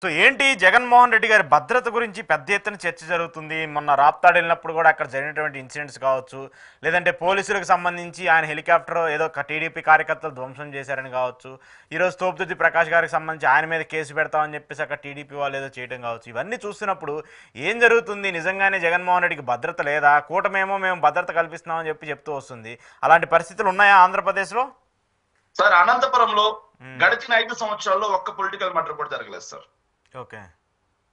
So ఏంటి జగన్మోహన్ రెడ్డి గారి భద్రత గురించి పెద్ద ఎత్తున చర్చ జరుగుతుంది. మొన్న రాప్తాడు వెళ్ళినప్పుడు కూడా అక్కడ జరిగినటువంటి ఇన్సిడెంట్స్ కావచ్చు, లేదంటే పోలీసులకు సంబంధించి ఆయన హెలికాప్టర్ ఏదో టీడీపీ కార్యకర్తలు ధ్వంసం చేశారని కావచ్చు, ఈరోజు తోపుదుద్ది ప్రకాష్ గారికి సంబంధించి ఆయన మీద కేసు పెడతామని చెప్పేసి అక్కడ టీడీపీ వాళ్ళు ఏదో చేయడం కావచ్చు. ఇవన్నీ చూస్తున్నప్పుడు ఏం జరుగుతుంది? నిజంగానే జగన్మోహన్ రెడ్డికి భద్రత లేదా? కూటమేమో మేము భద్రత కల్పిస్తున్నామని చెప్తూ వస్తుంది. అలాంటి పరిస్థితులు ఉన్నాయా ఆంధ్రప్రదేశ్లో? సార్, అనంతపురంలో గడిచిన 5 సంవత్సరాల్లో ఒక్క పొలిటికల్ మర్డర్ కూడా జరగలేదు సార్. ఓకే.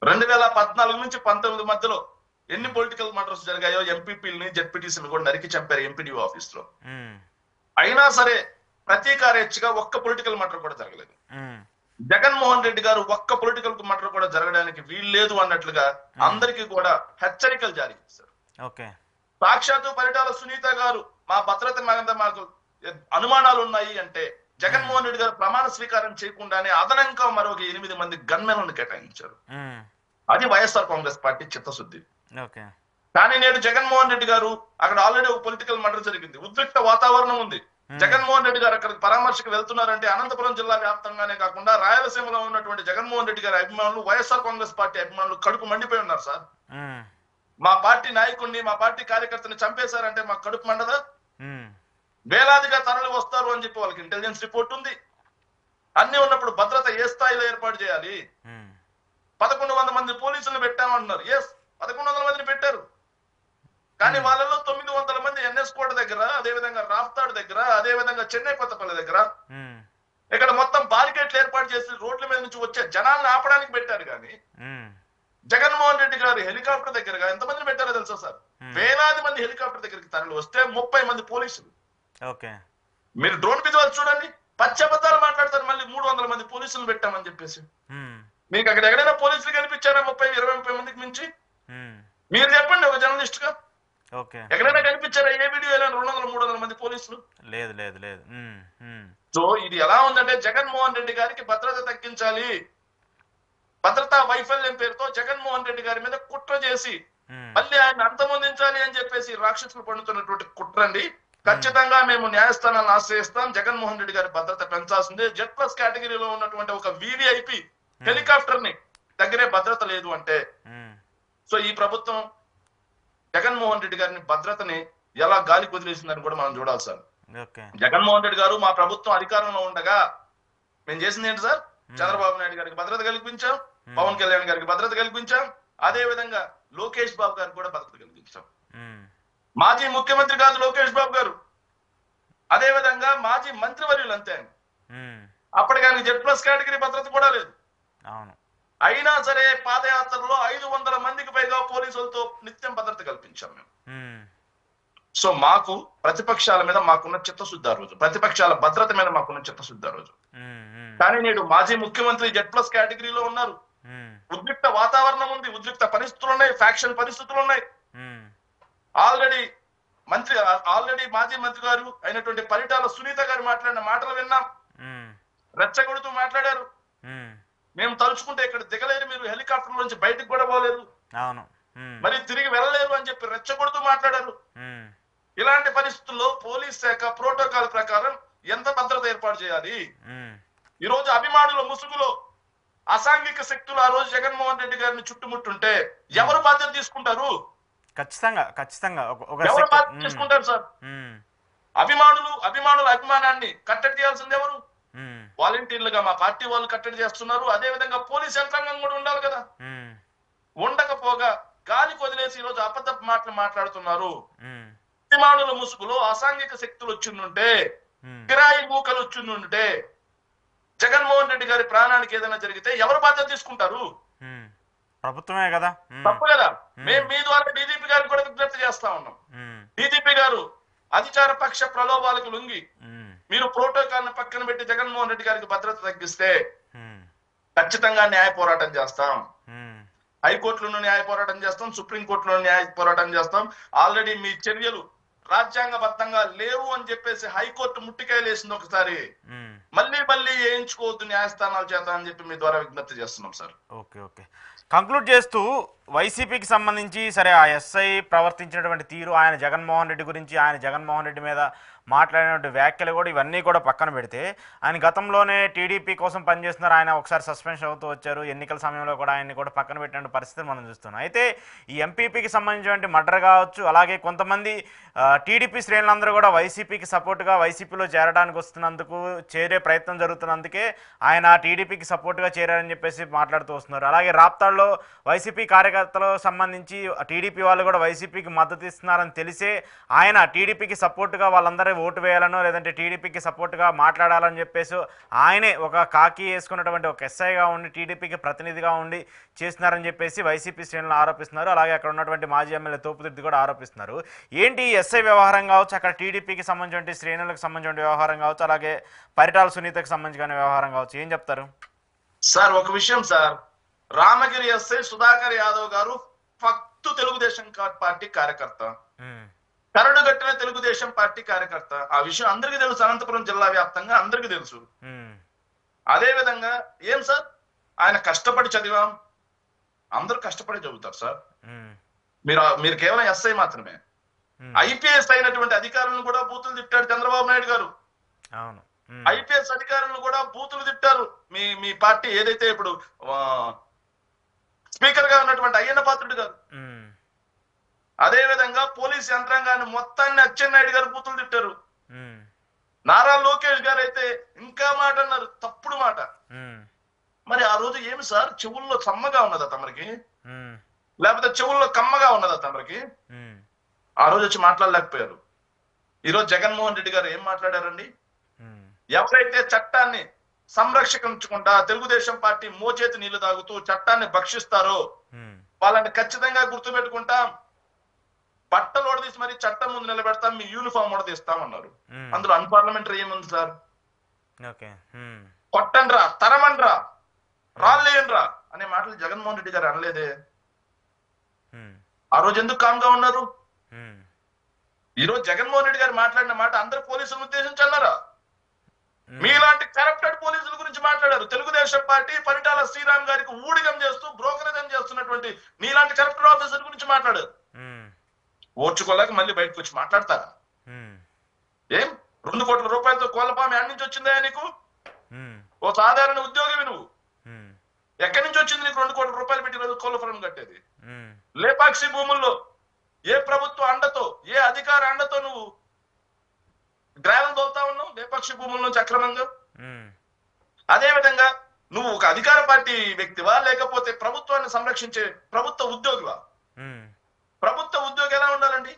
2014 నుంచి 19 మధ్యలో ఎన్ని పొలిటికల్ మర్డర్స్ జరిగాయో ఎంపీపీలని జెడ్పీటీసీని కూడా నరికి చంపారు ఎంపీడీఓ ఆఫీస్ లో. అయినా సరే ప్రతీకారేచ్ఛగా ఒక్క పొలిటికల్ మర్డర్ కూడా జరగలేదు. జగన్మోహన్ రెడ్డి గారు ఒక్క పొలిటికల్ మర్డర్ కూడా జరగడానికి వీల్లేదు అన్నట్లుగా అందరికీ కూడా హెచ్చరికలు జారీ చేశారు. ఓకే. సాక్షాత్తు పరిటాల సునీత గారు మా భద్రత మీద మాకు అనుమానాలు ఉన్నాయి అంటే జగన్మోహన్ రెడ్డి గారు ప్రమాణ స్వీకారం చేయకుండానే అదనంగా మరొక 8 మంది గన్మెన్లను కేటాయించారు. అది వైఎస్ఆర్ కాంగ్రెస్ పార్టీ చిత్తశుద్ధి. కానీ నేడు జగన్మోహన్ రెడ్డి గారు అక్కడ ఆల్రెడీ ఒక పొలిటికల్ మర్డర్ జరిగింది, ఉద్రిక్త వాతావరణం ఉంది. జగన్మోహన్ రెడ్డి గారు అక్కడికి పరామర్శకు వెళ్తున్నారంటే అనంతపురం జిల్లా వ్యాప్తంగానే కాకుండా రాయలసీమలో ఉన్నటువంటి జగన్మోహన్ రెడ్డి గారి అభిమానులు, వైఎస్ఆర్ కాంగ్రెస్ పార్టీ అభిమానులు కడుపు మండిపోయి ఉన్నారు సార్. మా పార్టీ నాయకుడిని, మా పార్టీ కార్యకర్తని చంపేశారంటే మాకు కడుపు మండదా? వేలాదిగా తరలి వస్తారు అని చెప్పి వాళ్ళకి ఇంటెలిజెన్స్ రిపోర్ట్ ఉంది. అన్ని ఉన్నప్పుడు భద్రత ఏ స్థాయిలో ఏర్పాటు చేయాలి? 1100 మంది పోలీసులు పెట్టామంటున్నారు. ఎస్, 1100 మందిని పెట్టారు. కానీ వాళ్ళలో 900 మంది ఎన్ఎస్ కోట దగ్గర, అదేవిధంగా రాఫ్తాడు దగ్గర, అదేవిధంగా చెన్నై కొత్తపల్లి దగ్గర ఇక్కడ మొత్తం బారికేట్లు ఏర్పాటు చేసి రోడ్ల మీద నుంచి వచ్చే జనాలను ఆపడానికి పెట్టారు. కానీ జగన్మోహన్ రెడ్డి గారు హెలికాప్టర్ దగ్గరగా ఎంతమందిని పెట్టారో తెలుసా సార్? వేలాది మంది హెలికాప్టర్ దగ్గరికి తరలి వస్తే 30 మంది పోలీసులు. మీరు డ్రోన్ విజువల్స్ చూడండి, పచ్చబద్దాలు మాట్లాడతారు. మళ్ళీ 300 మంది పోలీసులు పెట్టామని చెప్పేసి మీకు అక్కడ ఎక్కడైనా పోలీసులు కనిపించారా? 30-20 మందికి మించి మీరు చెప్పండి ఒక జర్నలిస్ట్ గా. ఎక్కడైనా కనిపించారా? ఏ వీడియో 200-300 మంది పోలీసులు? లేదు లేదు లేదు. సో ఇది ఎలా ఉందంటే జగన్మోహన్ రెడ్డి గారికి భద్రత తగ్గించాలి, భద్రతా వైఫల్యం పేరుతో జగన్మోహన్ రెడ్డి గారి మీద కుట్ర చేసి మళ్ళీ ఆయన అంతమొందించాలి అని చెప్పేసి రాక్షసులు పండుతున్నటువంటి కుట్రండి. ఖచ్చితంగా మేము న్యాయస్థానాలను ఆశ్రయిస్తాం. జగన్మోహన్ రెడ్డి గారి భద్రత పెంచాల్సిందే. Z+ కేటగిరీలో ఉన్నటువంటి ఒక VVIP హెలికాప్టర్ ని దగ్గరే భద్రత లేదు అంటే సో ఈ ప్రభుత్వం జగన్మోహన్ రెడ్డి గారిని భద్రతని ఎలా గాలి కుదిలేసిందని కూడా మనం చూడాలి సార్. జగన్మోహన్ రెడ్డి గారు మా ప్రభుత్వం అధికారంలో ఉండగా మేము చేసింది ఏంటి సార్? చంద్రబాబు నాయుడు గారికి భద్రత కల్పించాం, పవన్ కళ్యాణ్ గారికి భద్రత కల్పించాం, అదే విధంగా లోకేష్ బాబు గారికి కూడా భద్రత కల్పించాం. మాజీ ముఖ్యమంత్రి కాదు లోకేష్ బాబు గారు, అదే విధంగా మాజీ మంత్రివర్యులు అంతే. అప్పటికి ఆయన Z+ కేటగిరీ భద్రత కూడా లేదు. అయినా సరే పాదయాత్రలో 500 మందికి పైగా పోలీసులతో నిత్యం భద్రత కల్పించాం మేము. సో మాకు ప్రతిపక్షాల మీద మాకున్న చిత్తశుద్ధి ఆ రోజు, ప్రతిపక్షాల భద్రత మీద మాకున్న చిత్తశుద్ధి ఆ రోజు. కానీ నేడు మాజీ ముఖ్యమంత్రి Z+ కేటగిరీలో ఉన్నారు. ఉద్రిక్త వాతావరణం ఉంది, ఉద్రిక్త పరిస్థితులు ఉన్నాయి, ఫ్యాక్షన్ పరిస్థితులు ఉన్నాయి. ఆల్రెడీ మాజీ మంత్రి గారు అయినటువంటి పరిటాల సునీత గారు మాట్లాడిన మాటలు విన్నాం. రెచ్చగొడుతూ మాట్లాడారు. మేము తలుచుకుంటే ఇక్కడ దిగలేరు, మీరు హెలికాప్టర్ నుంచి బయటకు కూడా పోలేదు, మరి తిరిగి వెళ్ళలేరు అని చెప్పి రెచ్చగొడుతూ మాట్లాడారు. ఇలాంటి పరిస్థితుల్లో పోలీస్ శాఖ ప్రోటోకాల్ ప్రకారం ఎంత భద్రత ఏర్పాటు చేయాలి? ఈ రోజు అభిమానుల ముసుగులో అసాంఘిక శక్తులు ఆ రోజు జగన్మోహన్ రెడ్డి గారిని చుట్టుముట్టుంటే ఎవరు బాధ్యత తీసుకుంటారు? ఖచ్చితంగా ఎవరు బాధ్యత తీసుకుంటారు సార్? అభిమానుల అభిమానాన్ని కట్టడి చేయాల్సింది ఎవరు? వాలంటీర్లుగా మా పార్టీ వాళ్ళు కట్టడి చేస్తున్నారు. అదే విధంగా పోలీస్ యంత్రాంగం కూడా ఉండాలి కదా. ఉండకపోగా గాలి వదిలేసి ఈరోజు అబద్ధపు మాటలు మాట్లాడుతున్నారు. అభిమానుల ముసుగులో అసాంఘిక శక్తులు వచ్చిండుంటే, కిరాయి మూకలు వచ్చిండుంటే, జగన్మోహన్ రెడ్డి గారి ప్రాణానికి ఏదైనా జరిగితే ఎవరు బాధ్యత తీసుకుంటారు? ప్రభుత్వమే కదా. తప్పు కదా. మేము మీ ద్వారా డీజీపీ గారికి కూడా విజ్ఞప్తి చేస్తా ఉన్నాం. డీజీపీ గారు అధికార పక్ష ప్రలోభాలకు లొంగి మీరు ప్రోటోకాల్ ను పక్కన పెట్టి జగన్మోహన్ రెడ్డి గారికి భద్రత తగ్గిస్తే ఖచ్చితంగా న్యాయ పోరాటం చేస్తాం. హైకోర్టులోనూ న్యాయ పోరాటం చేస్తాం, సుప్రీంకోర్టులో న్యాయ పోరాటం చేస్తాం. ఆల్రెడీ మీ చర్యలు రాజ్యాంగబద్ధంగా లేవు అని చెప్పేసి హైకోర్టు ముట్టికాయలు వేసింది ఒకసారి. మళ్ళీ వేయించుకోవద్దు న్యాయస్థానాలు చేత అని చెప్పి మీ ద్వారా విజ్ఞప్తి చేస్తున్నాం సార్. ఓకే. కంక్లూడ్ చేస్తూ వైసీపీకి సంబంధించి సరే ఆ ఎస్ఐ ప్రవర్తించినటువంటి తీరు, ఆయన జగన్మోహన్ రెడ్డి గురించి, ఆయన జగన్మోహన్ రెడ్డి మీద మాట్లాడినటువంటి వ్యాఖ్యలు కూడా ఇవన్నీ కూడా పక్కన పెడితే ఆయన గతంలోనే టీడీపీ కోసం పనిచేస్తున్నారు. ఆయన ఒకసారి సస్పెన్షన్ అవుతూ వచ్చారు. ఎన్నికల సమయంలో కూడా ఆయన్ని కూడా పక్కన పెట్టిన పరిస్థితి మనం చూస్తున్నాం. అయితే ఈ ఎంపీపీకి సంబంధించినటువంటి మర్డర్ కావచ్చు, అలాగే కొంతమంది టీడీపీ శ్రేణులందరూ కూడా వైసీపీకి సపోర్ట్గా వైసీపీలో చేరడానికి వస్తున్నందుకు చేరే ప్రయత్నం జరుగుతున్నందుకే ఆయన టీడీపీకి సపోర్ట్గా చేరారని చెప్పేసి మాట్లాడుతూ వస్తున్నారు. అలాగే రాప్తాడులో వైసీపీ కార్యకర్తలకు సంబంధించి టీడీపీ వాళ్ళు కూడా వైసీపీకి మద్దతు ఇస్తున్నారని తెలిసే ఆయన టీడీపీకి సపోర్ట్గా వాళ్ళందరూ ఓటు వేయాలనో లేదంటే టీడీపీకి సపోర్ట్గా మాట్లాడాలని చెప్పేసి ఆయనే ఒక కాకి వేసుకున్నటువంటి ఒక ఎస్ఐగా ఉండి టీడీపీకి ప్రతినిధిగా ఉండి చేస్తున్నారని చెప్పేసి వైసీపీ శ్రేణులు ఆరోపిస్తున్నారు. అలాగే అక్కడ ఉన్నటువంటి మాజీ ఎమ్మెల్యే తోపుదుర్తి కూడా ఆరోపిస్తున్నారు. ఏంటి ఈ ఎస్ఐ వ్యవహారం కావచ్చు, అక్కడ టీడీపీకి సంబంధించిన శ్రేణులకు సంబంధించిన వ్యవహారం కావచ్చు, అలాగే పరిటాల సునీతకు సంబంధించిన వ్యవహారం కావచ్చు, ఏం చెప్తారు సార్? ఒక విషయం సార్, రామగిరి ఎస్ఐ సుధాకర్ యాదవ్ గారు ఫక్తు తెలుగుదేశం పార్టీ కార్యకర్త, కరడు కట్టిన తెలుగుదేశం పార్టీ కార్యకర్త. ఆ విషయం అందరికీ తెలుసు, అనంతపురం జిల్లా వ్యాప్తంగా అందరికీ తెలుసు. అదే విధంగా ఏం సార్, ఆయన కష్టపడి చదివాం, అందరూ కష్టపడి చదువుతారు సార్. మీరు కేవలం ఎస్ఐ మాత్రమే. ఐపీఎస్ అయినటువంటి అధికారులను కూడా బూతులు తిట్టాడు చంద్రబాబు నాయుడు గారు. ఐపీఎస్ అధికారులను కూడా బూతులు తిట్టారు మీ పార్టీ ఏదైతే ఇప్పుడు స్పీకర్ గా ఉన్నటువంటి అయ్యన్న పాత్రుడు గారు. అదే విధంగా పోలీస్ యంత్రాంగాన్ని మొత్తాన్ని అచ్చెన్నాయుడు గారు బూతులు తిట్టారు. నారా లోకేష్ గారు అయితే ఇంకా మాట అన్నారు, తప్పుడు మాట. మరి ఆ రోజు ఏమి సార్, చెవుల్లో సమ్మగా ఉన్నదా తమరికి, లేకపోతే చెవుల్లో కమ్మగా ఉన్నదా తమరికి? ఆ రోజు వచ్చి మాట్లాడలేకపోయారు. ఈరోజు జగన్మోహన్ రెడ్డి గారు ఏం మాట్లాడారండి? ఎవరైతే చట్టాన్ని సంరక్షించకుండా తెలుగుదేశం పార్టీ మోచేతి నీళ్లు తాగుతూ చట్టాన్ని భక్షిస్తారో వాళ్ళని ఖచ్చితంగా గుర్తుపెట్టుకుంటాం, బట్టలు ఓడదీసి మరి చట్టం ముందు నిలబెడతాం, మీ యూనిఫామ్ ఓడదీస్తామన్నారు. అందులో అన్పార్లమెంటరీ ఏముంది సార్? కొట్టండ్రా, తరమండ్రా, రాళ్ళేయండ్రా అనే మాటలు జగన్మోహన్ రెడ్డి గారు అనలేదే. ఆ రోజు ఎందుకు కామ్గా ఉన్నారు? ఈ రోజు జగన్మోహన్ రెడ్డి గారు మాట్లాడిన మాట అందరు పోలీసులను ఉద్దేశించి అన్నారా? మీలాంటి కరప్టెడ్ పోలీసుల గురించి మాట్లాడారు. తెలుగుదేశం పార్టీ పరిటాల శ్రీరామ్ గారికి ఊడిగం చేస్తూ బ్రోకరేజం చేస్తున్నటువంటి నీలాంటి కరప్టెడ్ ఆఫీసర్ గురించి మాట్లాడారు. ఓర్చుకోలేక మళ్ళీ బయటకు వచ్చి మాట్లాడతారా? ఏం 2 కోట్ల రూపాయలతో కోళ్ళపామి ఆడి నుంచి వచ్చిందా నీకు? ఓ సాధారణ ఉద్యోగివి నువ్వు. ఎక్కడి నుంచి వచ్చింది నీకు 2 కోట్ల రూపాయలు పెట్టి రోజు కోళ్ళ ఫారం కట్టేది? లేపాక్షి భూముల్లో ఏ ప్రభుత్వ అండతో, ఏ అధికార అండతో నువ్వు గ్రావెల్ తోలుతా ఉన్నావు లేపాక్షి భూముల నుంచి అక్రమంగా? అదే విధంగా నువ్వు ఒక అధికార పార్టీ వ్యక్తివా, లేకపోతే ప్రభుత్వాన్ని సంరక్షించే ప్రభుత్వ ఉద్యోగివా? ప్రభుత్వ ఉద్యోగి ఎలా ఉండాలండి?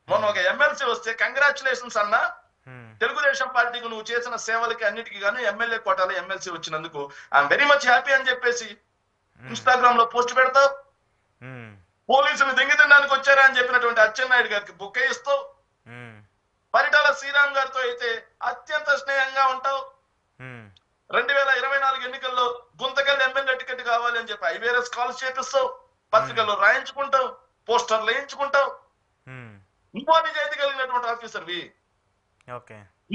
మొన్న ఒక ఎమ్మెల్సీ వస్తే కంగ్రాచులేషన్స్ అన్నా, తెలుగుదేశం పార్టీకి నువ్వు చేసిన సేవలకి అన్నిటికీ గాను ఎమ్మెల్యే కోటాలో ఎమ్మెల్సీ వచ్చినందుకు ఐఎమ్ వెరీ మచ్ హ్యాపీ అని చెప్పేసి ఇన్స్టాగ్రామ్ లో పోస్ట్ పెడతావు. పోలీసులు దెంగితినడానికి వచ్చారా అని చెప్పినటువంటి అచ్చెన్నాయుడు గారికి బుక్కే ఇస్తావు. పరిటాల శ్రీరామ్ గారితో అయితే అత్యంత స్నేహంగా ఉంటావు. 2024 ఎన్నికల్లో గుంతకల్ ఎమ్మెల్యే టికెట్ కావాలి అని చెప్పి ఐవీఆర్ఎస్ కాల్స్ చేపిస్తావు, పత్రికల్లో రాయించుకుంటావు, పోస్టర్లు వేయించుకుంటావు. నువ్వా నిజాయితీ కలిగినటువంటి ఆఫీసర్వి?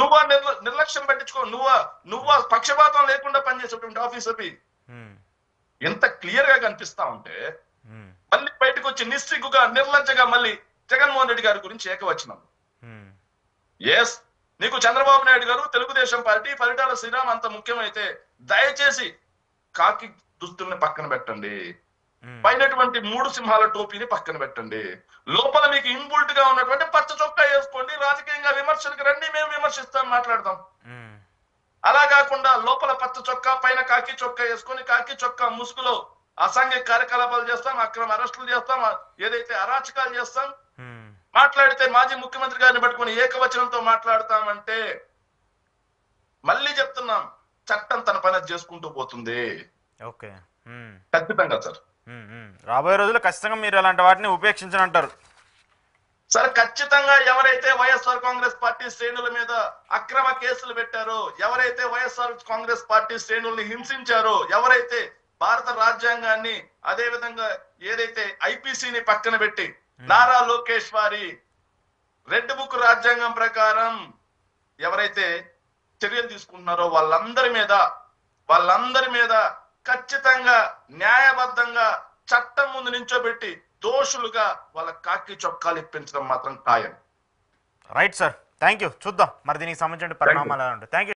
నువ్వా నిర్లక్ష్యం పట్టించుకో, నువ్వా పక్షపాతం లేకుండా పనిచేసేటువంటి ఆఫీసర్వి? ఎంత క్లియర్ గా కనిపిస్తా ఉంటే మళ్ళీ బయటకు వచ్చి నిస్సిగ్గుగా నిర్లజ్జగా మళ్ళీ జగన్మోహన్ రెడ్డి గారి గురించి ఏకవచనం. ఎస్, నీకు చంద్రబాబు నాయుడు గారు, తెలుగుదేశం పార్టీ, పరిటాల శ్రీరామ్ అంత ముఖ్యమైతే దయచేసి కాకి దుస్తుల్ని పక్కన పెట్టండి, పైనటువంటి 3 సింహాల టోపీని పక్కన పెట్టండి, లోపల మీకు ఇన్బుల్ట్ గా ఉన్నటువంటి పచ్చ చొక్కా వేసుకోండి, రాజకీయంగా విమర్శలకు రండి, మేము విమర్శిస్తాం, మాట్లాడతాం. అలా కాకుండా లోపల పచ్చ చొక్కా పైన కాకి చొక్కా వేసుకొని కాకి చొక్కా ముసుగులో అసాంఘిక కార్యకలాపాలు చేస్తాం, అక్రమ అరెస్టులు చేస్తాం, ఏదైతే అరాచకాలు చేస్తాం, మాట్లాడితే మాజీ ముఖ్యమంత్రి గారిని పట్టుకుని ఏకవచనంతో మాట్లాడతామంటే మళ్ళీ చెప్తున్నాం, చట్టం తన పని చేసుకుంటూ పోతుంది. ఖచ్చితంగా సార్, రాబోయే రోజుల్లో ఖచ్చితంగా మీరు అలాంటి వాటిని ఉపేక్షించనంటారు సార్? ఖచ్చితంగా ఎవరైతే వైఎస్ఆర్ కాంగ్రెస్ పార్టీ శ్రేణుల మీద అక్రమ కేసులు పెట్టారో, ఎవరైతే వైఎస్ఆర్ కాంగ్రెస్ పార్టీ శ్రేణుల్ని హింసించారో, ఎవరైతే భారత రాజ్యాంగాన్ని అదే విధంగా ఏదైతే ఐపీసీని పక్కన పెట్టి నారా లోకేష్ వారి రెడ్ బుక్ రాజ్యాంగం ప్రకారం ఎవరైతే చర్యలు తీసుకుంటున్నారో వాళ్ళందరి మీద ఖచ్చితంగా న్యాయబద్ధంగా చట్టం ముందు నించోబెట్టి దోషులుగా వాళ్ళ కాకి చొక్కాలు ఇప్పించడం మాత్రం ఖాయం. Right sir. Thank you. చూద్దాం మరి దీనికి సంబంధించిన పరిణామాలు ఎలా ఉంటాయి. Thank you.